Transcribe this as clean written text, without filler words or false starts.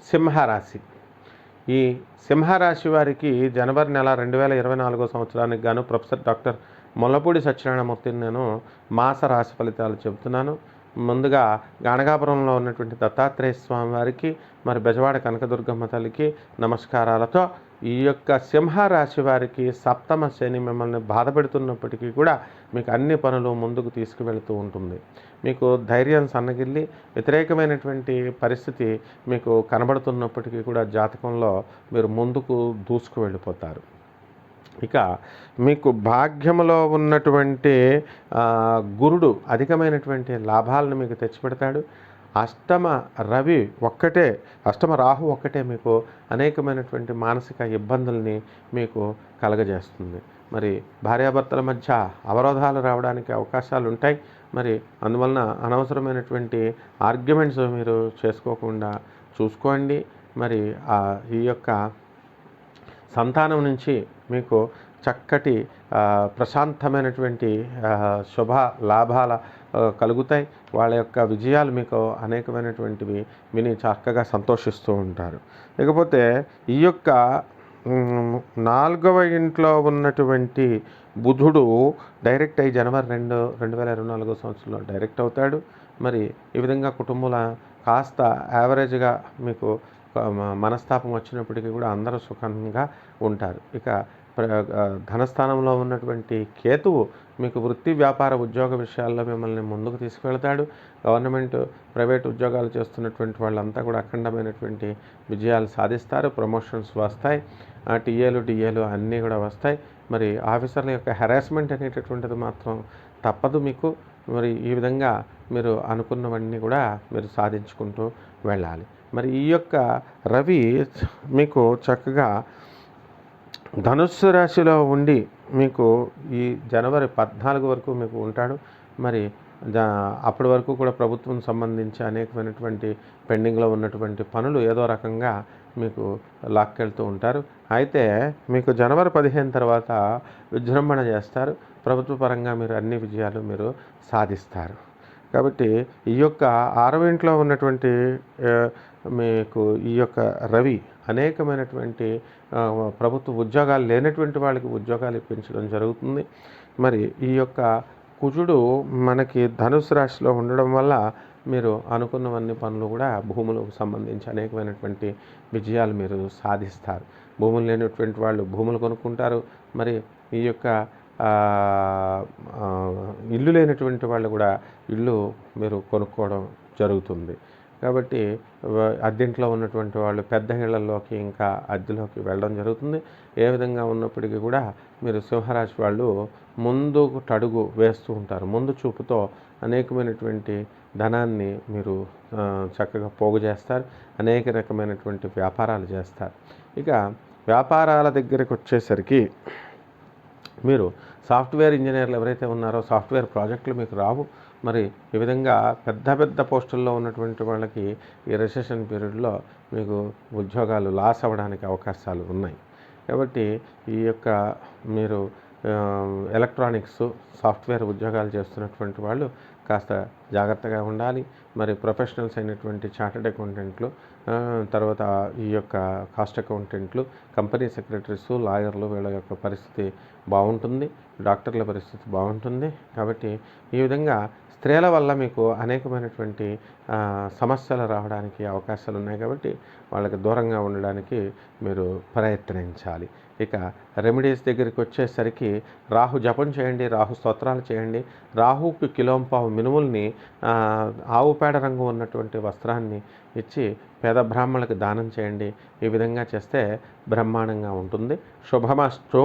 సింహరాశి. ఈ సింహరాశి వారికి జనవరి నెల 2024 సంవత్సరానికి గాను ప్రొఫెసర్ డాక్టర్ ముల్లపూడి సత్యనారాయణమూర్తిని నేను మాస రాశి ఫలితాలు చెబుతున్నాను. ముందుగా గాణగాపురంలో ఉన్నటువంటి దత్తాత్రేయ స్వామి వారికి, మరి బెజవాడ కనకదుర్గమ్మ తల్లికి నమస్కారాలతో, ఈ యొక్క సింహరాశి వారికి సప్తమ శని మిమ్మల్ని బాధ పెడుతున్నప్పటికీ కూడా మీకు అన్ని పనులు ముందుకు తీసుకువెళుతూ ఉంటుంది. మీకు ధైర్యం సన్నగిల్లి వ్యతిరేకమైనటువంటి పరిస్థితి మీకు కనబడుతున్నప్పటికీ కూడా జాతకంలో మీరు ముందుకు దూసుకు వెళ్ళిపోతారు. ఇక మీకు భాగ్యములో ఉన్నటువంటి గురుడు అధికమైనటువంటి లాభాలను మీకు తెచ్చిపెడతాడు. అష్టమ రాహు ఒక్కటే మీకు అనేకమైనటువంటి మానసిక ఇబ్బందుల్ని మీకు కలగజేస్తుంది. మరి భార్యాభర్తల మధ్య అవరోధాలు రావడానికి అవకాశాలు ఉంటాయి. మరి అందువలన అనవసరమైనటువంటి ఆర్గ్యుమెంట్స్ మీరు చేసుకోకుండా చూసుకోండి. మరి ఈ యొక్క సంతానం నుంచి మీకు చక్కటి ప్రశాంతమైనటువంటి శుభ లాభాల కలుగుతాయి. వాళ్ళ యొక్క విజయాలు మీకు అనేకమైనటువంటివి విని చక్కగా సంతోషిస్తూ ఉంటారు. ఇకపోతే ఈ యొక్క 4వ ఇంట్లో ఉన్నటువంటి బుధుడు డైరెక్ట్ అయ్యి జనవరి 2, 2024 సంవత్సరంలో డైరెక్ట్ అవుతాడు. మరి ఈ విధంగా కుటుంబంలో కాస్త యావరేజ్గా మీకు మనస్తాపం వచ్చినప్పటికీ కూడా అందరూ సుఖంగా ఉంటారు. ఇక ధనస్థానంలో ఉన్నటువంటి కేతువు మీకు వృత్తి, వ్యాపార, ఉద్యోగ విషయాల్లో మిమ్మల్ని ముందుకు తీసుకువెళ్తాడు. గవర్నమెంట్, ప్రైవేట్ ఉద్యోగాలు చేస్తున్నటువంటి వాళ్ళంతా కూడా అఖండమైనటువంటి విజయాలు సాధిస్తారు. ప్రమోషన్స్ వస్తాయి. టీఏలు అన్నీ కూడా వస్తాయి. మరి ఆఫీసర్ల యొక్క హెరాస్మెంట్ అనేటటువంటిది మాత్రం తప్పదు మీకు. మరి ఈ విధంగా మీరు అనుకున్నవన్నీ కూడా మీరు సాధించుకుంటూ వెళ్ళాలి. మరి ఈ యొక్క రవి మీకు చక్కగా ధనుస్సు రాశిలో ఉండి మీకు ఈ జనవరి 14 వరకు మీకు ఉంటాడు. మరి అప్పటి వరకు కూడా ప్రభుత్వం సంబంధించి అనేకమైనటువంటి పెండింగ్లో ఉన్నటువంటి పనులు ఏదో రకంగా మీకు లాక్కెళ్తూ ఉంటారు. అయితే మీకు జనవరి 15 తర్వాత విజృంభణ చేస్తారు. ప్రభుత్వ పరంగా మీరు అన్ని విజయాలు మీరు సాధిస్తారు. కాబట్టి ఈ యొక్క 6వ ఇంట్లో ఉన్నటువంటి మీకు ఈ యొక్క రవి అనేకమైనటువంటి ప్రభుత్వ ఉద్యోగాలు లేనటువంటి వాళ్ళకి ఉద్యోగాలు ఇప్పించడం జరుగుతుంది. మరి ఈ యొక్క కుజుడు మనకి ధనుసు రాశిలో ఉండడం వల్ల మీరు అనుకున్నవన్నీ పనులు కూడా భూములకు సంబంధించి అనేకమైనటువంటి విజయాలు మీరు సాధిస్తారు. భూములు లేనటువంటి వాళ్ళు భూములు కొనుక్కుంటారు. మరి ఈ యొక్క ఇల్లు లేనటువంటి వాళ్ళు కూడా ఇల్లు మీరు కొనుక్కోవడం జరుగుతుంది. కాబట్టి అద్దెంట్లో ఉన్నటువంటి వాళ్ళు పెద్ద ఇళ్లలోకి ఇంకా అద్దెలోకి వెళ్ళడం జరుగుతుంది. ఏ విధంగా ఉన్నప్పటికీ కూడా మీరు సింహరాశి వాళ్ళు ముందుకు అడుగు వేస్తూ ఉంటారు. ముందు చూపుతో అనేకమైనటువంటి ధనాన్ని మీరు చక్కగా పోగు చేస్తారు. అనేక రకమైనటువంటి వ్యాపారాలు చేస్తారు. ఇక వ్యాపారాల దగ్గరికి వచ్చేసరికి మీరు సాఫ్ట్వేర్ ఇంజనీర్లు ఎవరైతే ఉన్నారో సాఫ్ట్వేర్ ప్రాజెక్టులు మీకు రావు. మరి ఈ విధంగా పెద్ద పోస్టుల్లో ఉన్నటువంటి వాళ్ళకి ఈ రిసెషన్ పీరియడ్లో మీకు ఉద్యోగాలు లాస్ అవ్వడానికి అవకాశాలు ఉన్నాయి. కాబట్టి ఈ యొక్క మీరు ఎలక్ట్రానిక్స్, సాఫ్ట్వేర్ ఉద్యోగాలు చేస్తున్నటువంటి వాళ్ళు కాస్త జాగ్రత్తగా ఉండాలి. మరి ప్రొఫెషనల్స్ అయినటువంటి చార్టెడ్ అకౌంటెంట్లు, తర్వాత ఈ యొక్క కాస్ట్ అకౌంటెంట్లు, కంపెనీ సెక్రటరీస్, లాయర్లు వీళ్ళ యొక్క పరిస్థితి బాగుంటుంది. డాక్టర్ల పరిస్థితి బాగుంటుంది. కాబట్టి ఈ విధంగా స్త్రీల వల్ల మీకు అనేకమైనటువంటి సమస్యలు రావడానికి అవకాశాలు ఉన్నాయి. కాబట్టి వాళ్ళకి దూరంగా ఉండడానికి మీరు ప్రయత్నించాలి. ఇక రెమెడీస్ దగ్గరికి వచ్చేసరికి రాహు జపం చేయండి, రాహు స్తోత్రాలు చేయండి. రాహుకి కిలోంపావు మినుముల్ని ఆవు పేడ రంగు ఉన్నటువంటి వస్త్రాన్ని ఇచ్చి పేద బ్రాహ్మణులకు దానం చేయండి. ఈ విధంగా చేస్తే బ్రహ్మాండంగా ఉంటుంది. శుభమస్తు.